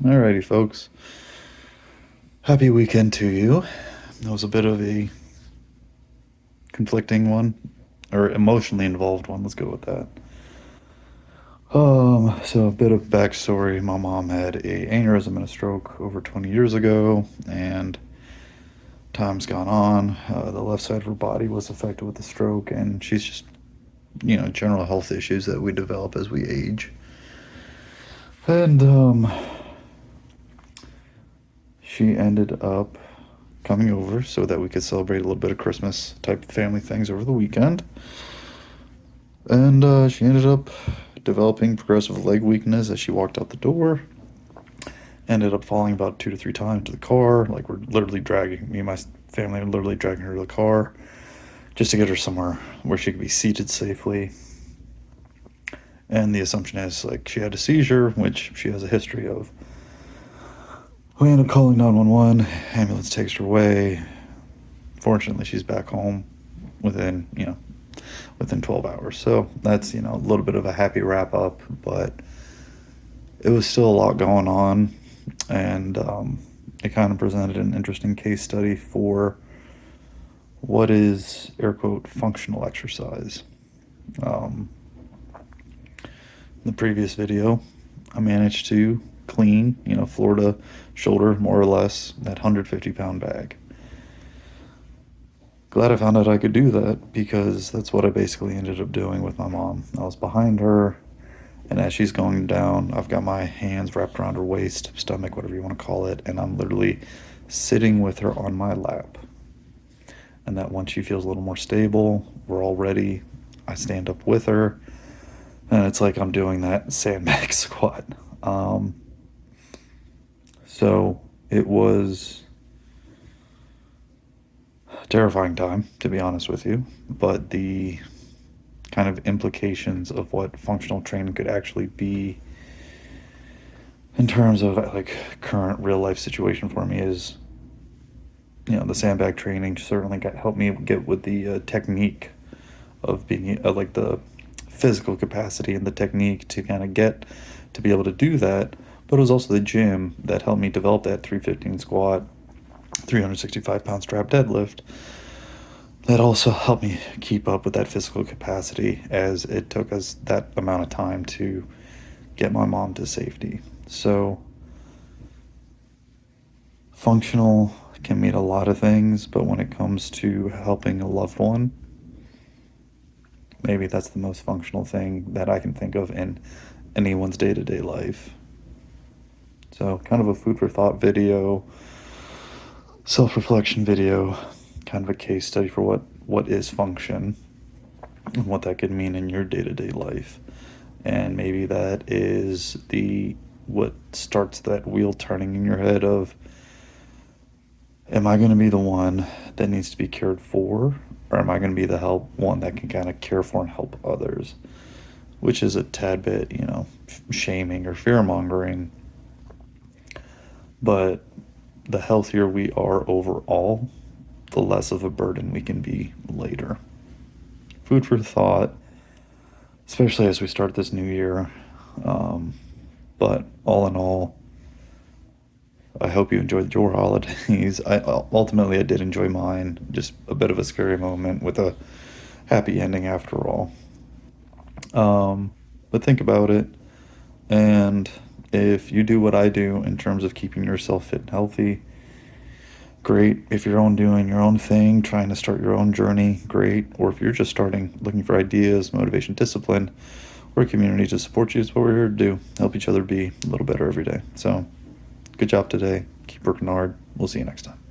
Alrighty, folks. Happy weekend to you. That was a bit of a conflicting one, or emotionally involved one. Let's go with that. So a bit of backstory. My mom had a aneurysm and a stroke over 20 years ago, and time's gone on. The left side of her body was affected with the stroke, and she's just, general health issues that we develop as we age. And she ended up coming over so that we could celebrate a little bit of Christmas type family things over the weekend. And she ended up developing progressive leg weakness as she walked out the door. Ended up falling about 2 to 3 times to the car. Like, we're literally dragging, me and my family are literally dragging her to the car just to get her somewhere where she could be seated safely. And the assumption is, like, she had a seizure, which she has a history of. We end up calling 911. Ambulance takes her away. Fortunately, she's back home within 12 hours. So that's, a little bit of a happy wrap up, but it was still a lot going on. And it kind of presented an interesting case study for what is, air quote, functional exercise. In the previous video, I managed to clean, floor to shoulder, more or less, that 150-pound bag. Glad I found out I could do that, because that's what I basically ended up doing with my mom. I was behind her, and as she's going down, I've got my hands wrapped around her waist, stomach, whatever you want to call it, and I'm literally sitting with her on my lap. And that once she feels a little more stable, we're all ready, I stand up with her, and it's like I'm doing that sandbag squat. So it was a terrifying time, to be honest with you, but the kind of implications of what functional training could actually be in terms of, like, current real life situation for me is, the sandbag training certainly helped me get with the technique of being, like, the physical capacity and the technique to kind of get to be able to do that. But it was also the gym that helped me develop that 315 squat, 365-pound strap deadlift, that also helped me keep up with that physical capacity, as it took us that amount of time to get my mom to safety. So functional can mean a lot of things, but when it comes to helping a loved one, maybe that's the most functional thing that I can think of in anyone's day-to-day life. So kind of a food for thought video, self-reflection video, kind of a case study for what is function and what that could mean in your day-to-day life. And maybe that is what starts that wheel turning in your head of, am I going to be the one that needs to be cared for, or am I going to be the one that can kind of care for and help others? Which is a tad bit, shaming or fear-mongering. But the healthier we are overall, the less of a burden we can be later. Food for thought, especially as we start this new year. But all in all, I hope you enjoyed your holidays. Ultimately, I did enjoy mine. Just a bit of a scary moment with a happy ending after all. But think about it, and if you do what I do in terms of keeping yourself fit and healthy, great. If you're doing your own thing, trying to start your own journey, great. Or if you're just starting, looking for ideas, motivation, discipline, or a community to support you, is what we're here to do. Help each other be a little better every day. So good job today. Keep working hard. We'll see you next time.